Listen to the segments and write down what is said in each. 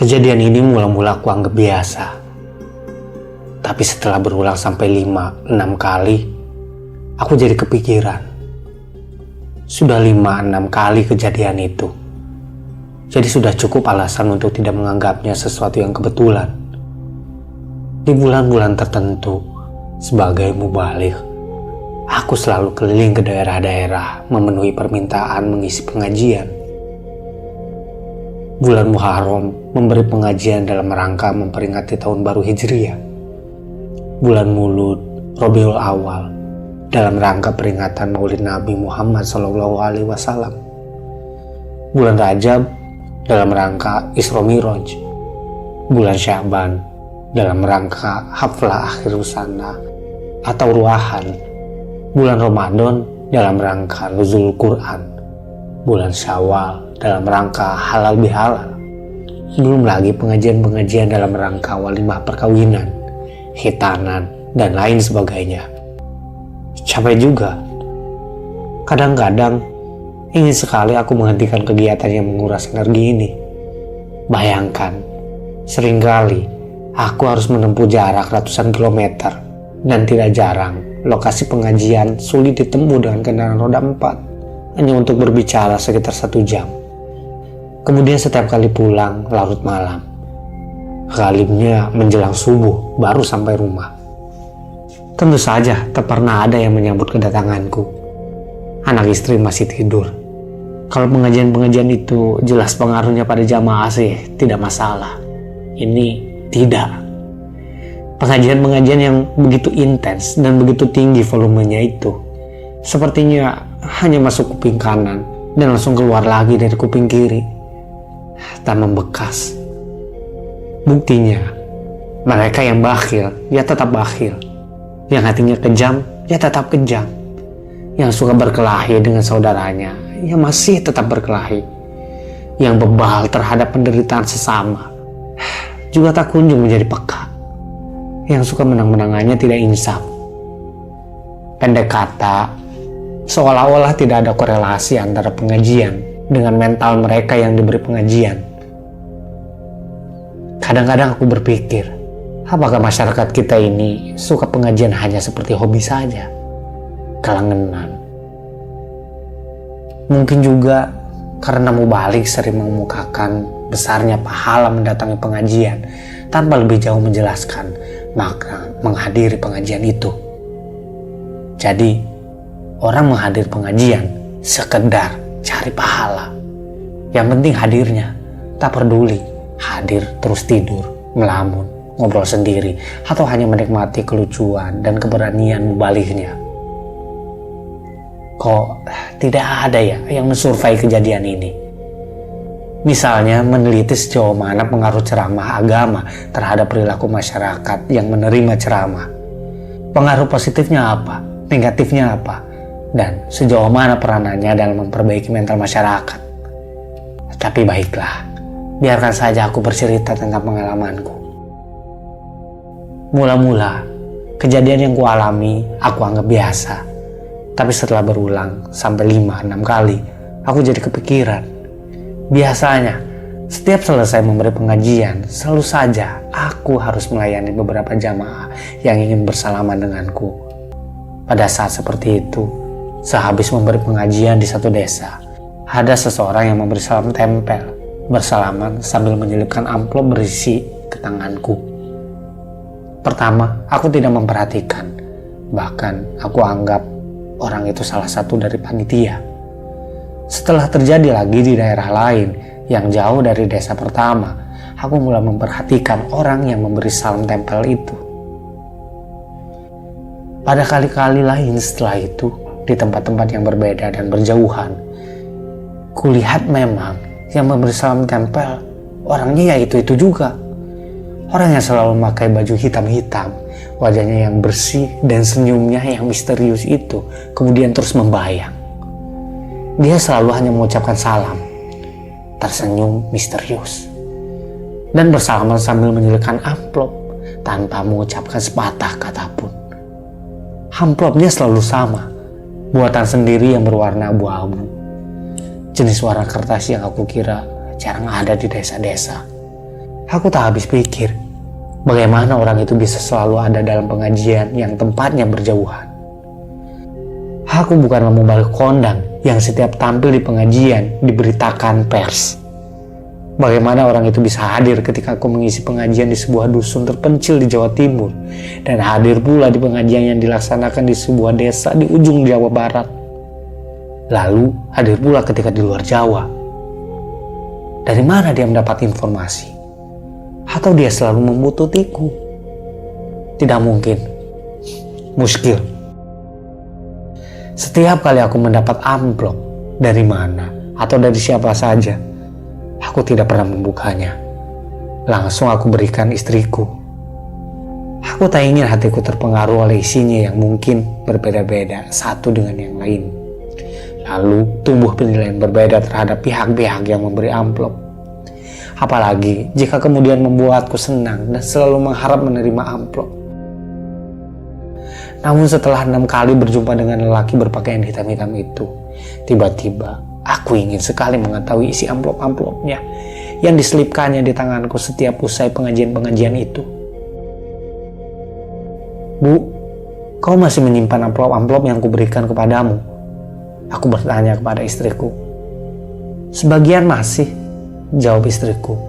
Kejadian ini mula-mula aku anggap biasa. Tapi setelah berulang sampai 5-6 kali, aku jadi kepikiran. Sudah 5-6 kali kejadian itu. Jadi sudah cukup alasan untuk tidak menganggapnya sesuatu yang kebetulan. Di bulan-bulan tertentu, sebagai mubalik, aku selalu keliling ke daerah-daerah memenuhi permintaan mengisi pengajian. Bulan Muharram memberi pengajian dalam rangka memperingati tahun baru Hijriah. Bulan Mulud, Rabiul Awal, dalam rangka peringatan Maulid Nabi Muhammad SAW. Bulan Rajab dalam rangka Isra Miraj. Bulan Sya'ban dalam rangka Haflah Akhir Sana atau Ruahan. Bulan Ramadan dalam rangka Nuzul Quran. Bulan Syawal dalam rangka halal bihalal. Belum lagi pengajian-pengajian dalam rangka walimah perkawinan, khitanan, dan lain sebagainya. Capek juga. Kadang-kadang ingin sekali aku menghentikan kegiatan yang menguras energi ini. Bayangkan, seringkali aku harus menempuh jarak ratusan kilometer, dan tidak jarang lokasi pengajian sulit ditempuh dengan kendaraan roda 4 hanya untuk berbicara sekitar 1 jam. Kemudian setiap kali pulang larut malam, ghalibnya menjelang subuh baru sampai rumah. Tentu saja tak pernah ada yang menyambut kedatanganku. Anak istri masih tidur. Kalau pengajian-pengajian itu jelas pengaruhnya pada jamaah sih tidak masalah. Ini tidak. Pengajian-pengajian yang begitu intens dan begitu tinggi volumenya itu sepertinya hanya masuk kuping kanan dan langsung keluar lagi dari kuping kiri. Tak membekas. Buktinya, mereka yang bakhil ya tetap bakhil. Yang hatinya kejam ya tetap kejam. Yang suka berkelahi dengan saudaranya ya masih tetap berkelahi. Yang bebal terhadap penderitaan sesama juga tak kunjung menjadi peka. Yang suka menang-menangannya tidak insaf. Pendek kata, seolah-olah tidak ada korelasi antara pengajian dengan mental mereka yang diberi pengajian. Kadang-kadang aku berpikir, apakah masyarakat kita ini suka pengajian hanya seperti hobi saja? Kelangenan. Mungkin juga karena mubalik sering mengemukakan besarnya pahala mendatangi pengajian tanpa lebih jauh menjelaskan makna menghadiri pengajian itu. Jadi, orang menghadiri pengajian sekedar cari pahala. Yang penting hadirnya, tak peduli hadir terus tidur, melamun, ngobrol sendiri, atau hanya menikmati kelucuan dan keberanian mubaliknya. Kok tidak ada ya yang mensurvei kejadian ini? Misalnya meneliti sejauh mana pengaruh ceramah agama terhadap perilaku masyarakat yang menerima ceramah. Pengaruh positifnya apa? Negatifnya apa? Dan sejauh mana peranannya dalam memperbaiki mental masyarakat. Tapi baiklah, biarkan saja aku bercerita tentang pengalamanku. Mula-mula, kejadian yang kualami aku anggap biasa. Tapi setelah berulang sampai 5-6 kali, aku jadi kepikiran. Biasanya, setiap selesai memberi pengajian, selalu saja aku harus melayani beberapa jamaah yang ingin bersalaman denganku. Pada saat seperti itu, sehabis memberi pengajian di satu desa, ada seseorang yang memberi salam tempel, bersalaman sambil menyelipkan amplop berisi ke tanganku. Pertama, aku tidak memperhatikan, bahkan aku anggap orang itu salah satu dari panitia. Setelah terjadi lagi di daerah lain yang jauh dari desa pertama, aku mulai memperhatikan orang yang memberi salam tempel itu. Pada kali-kali lain setelah itu, di tempat-tempat yang berbeda dan berjauhan, kulihat memang yang memberi salam tempel orangnya ya itu juga. Orang yang selalu memakai baju hitam-hitam, wajahnya yang bersih dan senyumnya yang misterius itu kemudian terus membayang. Dia selalu hanya mengucapkan salam, tersenyum misterius, dan bersalaman sambil menyelipkan amplop tanpa mengucapkan sepatah kata pun. Amplopnya selalu sama, buatan sendiri yang berwarna abu-abu. Jenis warna kertas yang aku kira jarang ada di desa-desa. Aku tak habis pikir, bagaimana orang itu bisa selalu ada dalam pengajian yang tempatnya berjauhan. Aku bukanlah mubalik kondang yang setiap tampil di pengajian diberitakan pers. Bagaimana orang itu bisa hadir ketika aku mengisi pengajian di sebuah dusun terpencil di Jawa Timur, dan hadir pula di pengajian yang dilaksanakan di sebuah desa di ujung Jawa Barat. Lalu hadir pula ketika di luar Jawa. Dari mana dia mendapat informasi? Atau dia selalu membututiku? Tidak mungkin. Muskil. Setiap kali aku mendapat amplop, dari mana atau dari siapa saja, aku tidak pernah membukanya. Langsung aku berikan istriku. Aku tak ingin hatiku terpengaruh oleh isinya yang mungkin berbeda-beda satu dengan yang lain. Lalu tumbuh penilaian berbeda terhadap pihak-pihak yang memberi amplop. Apalagi jika kemudian membuatku senang dan selalu mengharap menerima amplop. Namun setelah 6 kali berjumpa dengan lelaki berpakaian hitam-hitam itu, tiba-tiba aku ingin sekali mengetahui isi amplop-amplopnya yang diselipkannya di tanganku setiap usai pengajian-pengajian itu. Bu, kau masih menyimpan amplop-amplop yang kuberikan kepadamu? Aku bertanya kepada istriku. Sebagian masih, jawab istriku.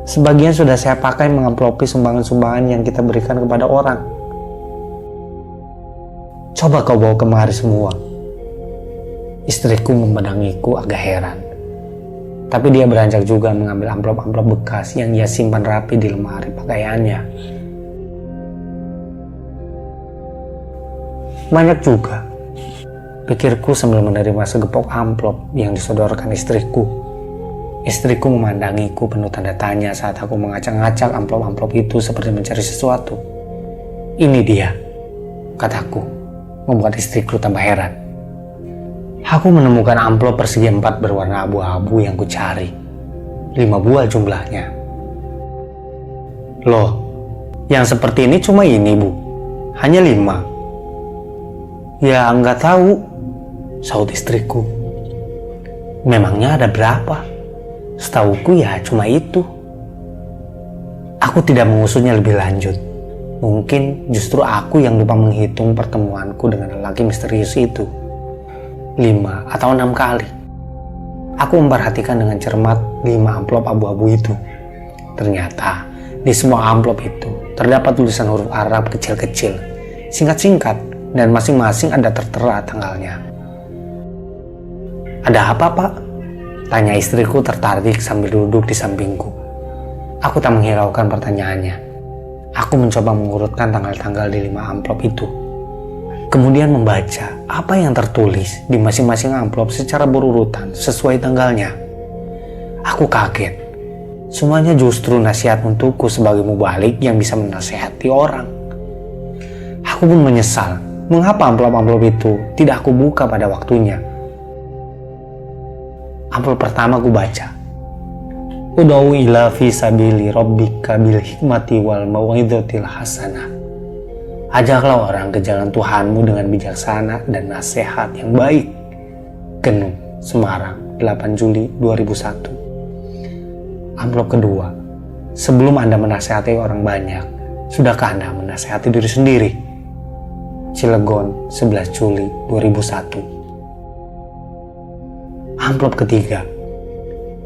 Sebagian sudah saya pakai mengamplopi sumbangan-sumbangan yang kita berikan kepada orang. Coba kau bawa kemari semua. Istriku memandangiku agak heran. Tapi dia beranjak juga mengambil amplop-amplop bekas yang ia simpan rapi di lemari pakaiannya. Banyak juga, pikirku sambil menerima segepok amplop yang disodorkan istriku. Istriku memandangiku penuh tanda tanya saat aku mengacak-ngacak amplop-amplop itu seperti mencari sesuatu. Ini dia, kataku, membuat istriku tambah heran. Aku menemukan amplop persegi 4 berwarna abu-abu yang kucari. 5 buah jumlahnya. Loh, yang seperti ini cuma ini, Bu. Hanya 5. Ya, enggak tahu, sahut istriku. Memangnya ada berapa? Setauku ya cuma itu. Aku tidak mengusutnya lebih lanjut. Mungkin justru aku yang lupa menghitung pertemuanku dengan lelaki misterius itu. 5 atau 6 kali. Aku memperhatikan dengan cermat 5 amplop abu-abu itu. Ternyata di semua amplop itu terdapat tulisan huruf Arab kecil-kecil, singkat-singkat, dan masing-masing ada tertera tanggalnya. Ada apa, Pak? Tanya istriku tertarik sambil duduk di sampingku. Aku tak menghiraukan pertanyaannya. Aku mencoba mengurutkan tanggal-tanggal di 5 amplop itu. Kemudian membaca apa yang tertulis di masing-masing amplop secara berurutan sesuai tanggalnya. Aku kaget. Semuanya justru nasihat untukku sebagai mubalik yang bisa menasihati orang. Aku pun menyesal mengapa amplop-amplop itu tidak aku buka pada waktunya. Amplop pertama aku baca. Ud'u ila fi sabili rabbika bil hikmati wal mau'izatil hasanah. Ajaklah orang ke jalan Tuhanmu dengan bijaksana dan nasihat yang baik. Genung, Semarang, 8 Juli 2001. Amplop kedua. Sebelum Anda menasihati orang banyak, sudahkah Anda menasihati diri sendiri? Cilegon, 11 Juli 2001. Amplop ketiga.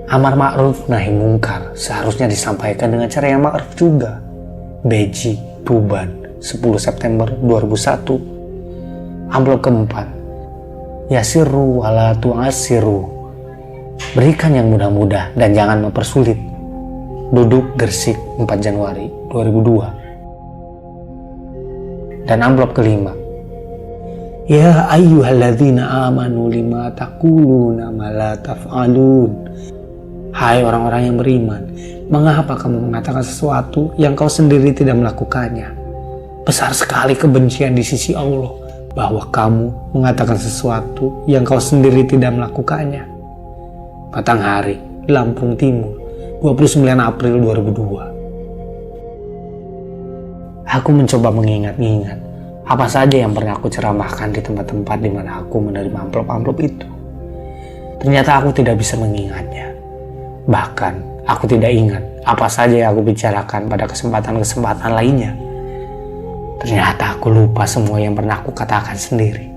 Amar ma'ruf nahi mungkar seharusnya disampaikan dengan cara yang ma'ruf juga. Beji, Tuban, 10 September 2001. Amplop keempat. Yasirru wala tu'asiru. Berikan yang mudah-mudah dan jangan mempersulit. Duduk Gresik, 4 Januari 2002. Dan amplop kelima. Ya ayyuhalladzina amanu lima taquluna ma la taf'alun. Hai orang-orang yang beriman, mengapa kamu mengatakan sesuatu yang kau sendiri tidak melakukannya? Besar sekali kebencian di sisi Allah bahwa kamu mengatakan sesuatu yang kau sendiri tidak melakukannya. Batanghari, Lampung Timur, 29 April 2002. Aku mencoba mengingat-ingat apa saja yang pernah aku ceramahkan di tempat-tempat di mana aku menerima amplop-amplop itu. Ternyata aku tidak bisa mengingatnya. Bahkan aku tidak ingat apa saja yang aku bicarakan pada kesempatan-kesempatan lainnya. Ternyata aku lupa semua yang pernah aku katakan sendiri.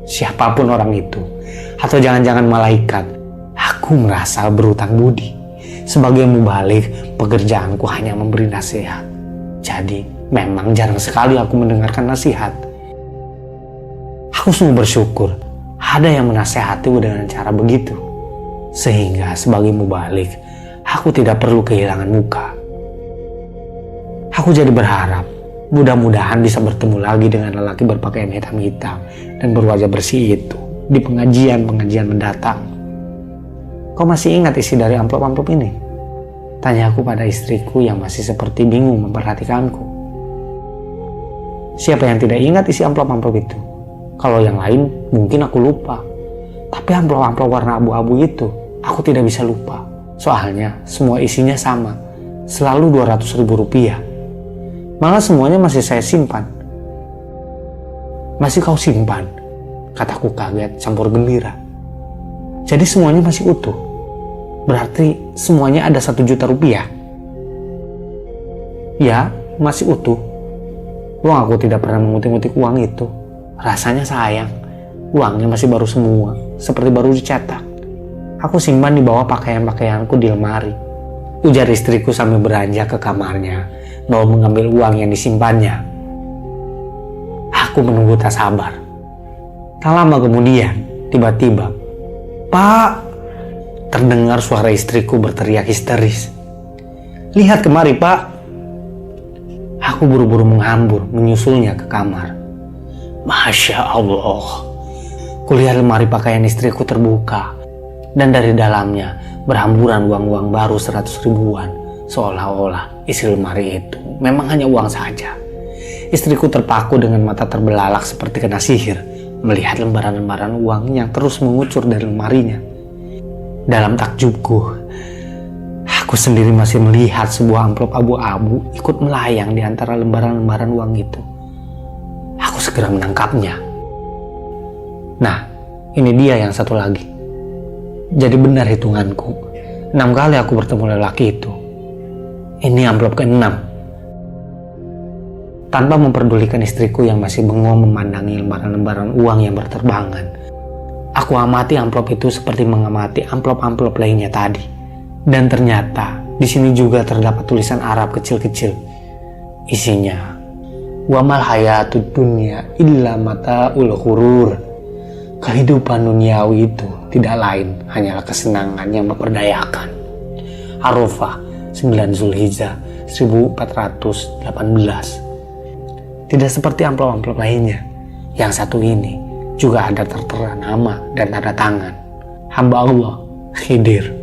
Siapapun orang itu, atau jangan-jangan malaikat, aku merasa berutang budi. Sebagai mubalik, pekerjaanku hanya memberi nasihat. Jadi, memang jarang sekali aku mendengarkan nasihat. Aku sungguh bersyukur ada yang menasehatiku dengan cara begitu. Sehingga sebagai mubalik, aku tidak perlu kehilangan muka. Aku jadi berharap mudah-mudahan bisa bertemu lagi dengan lelaki berpakaian hitam-hitam dan berwajah bersih itu di pengajian-pengajian mendatang. Kau masih ingat isi dari amplop-amplop ini? Tanya aku pada istriku yang masih seperti bingung memperhatikanku. Siapa yang tidak ingat isi amplop-amplop itu? Kalau yang lain mungkin aku lupa. Tapi amplop-amplop warna abu-abu itu aku tidak bisa lupa. Soalnya semua isinya sama. Selalu Rp200.000. Malah semuanya masih saya simpan. Masih kau simpan? Kataku kaget campur gembira. Jadi semuanya masih utuh. Berarti semuanya ada Rp1 juta. Ya, masih utuh. Uang aku tidak pernah mengutik-ngutik uang itu. Rasanya sayang. Uangnya masih baru semua, seperti baru dicetak. Aku simpan di bawah pakaian-pakaianku di lemari. Ujar istriku sambil beranjak ke kamarnya, mau mengambil uang yang disimpannya. Aku menunggu tak sabar. Tak lama kemudian, tiba-tiba, "Pak!" terdengar suara istriku berteriak histeris. "Lihat kemari, Pak!" Aku buru-buru menghambur menyusulnya ke kamar. Masya Allah, kulihat lemari pakaian istriku terbuka, dan dari dalamnya berhamburan uang-uang baru 100 ribuan, seolah-olah isi lemari itu memang hanya uang saja. Istriku terpaku dengan mata terbelalak seperti kena sihir, melihat lembaran-lembaran uang yang terus mengucur dari lemarinya. Dalam takjubku, aku sendiri masih melihat sebuah amplop abu-abu ikut melayang di antara lembaran-lembaran uang itu. Aku segera menangkapnya. Nah, ini dia yang satu lagi. Jadi benar hitunganku, 6 kali aku bertemu lelaki itu. Ini amplop ke-6. Tanpa memperdulikan istriku yang masih bengong memandangi lembaran-lembaran uang yang berterbangan, aku amati amplop itu seperti mengamati amplop-amplop lainnya tadi. Dan ternyata di sini juga terdapat tulisan Arab kecil-kecil. Isinya, "Wa mal hayatud dunya illa mata'ul ghurur." Kehidupan duniawi itu tidak lain hanyalah kesenangan yang memperdayakan. Arafah 9 Zulhijjah 1418. Tidak seperti amplop-amplop lainnya. Yang satu ini juga ada tertera nama dan tanda tangan. Hamba Allah, Khidir.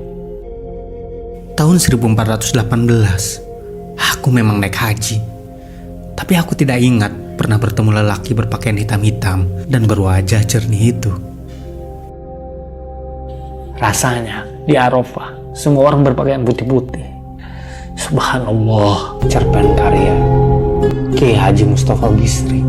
Tahun 1418, aku memang naik haji. Tapi aku tidak ingat pernah bertemu lelaki berpakaian hitam-hitam dan berwajah jernih itu. Rasanya di Arafah semua orang berpakaian putih-putih. Subhanallah, cerpen karya Kiai Haji Mustafa Bisri.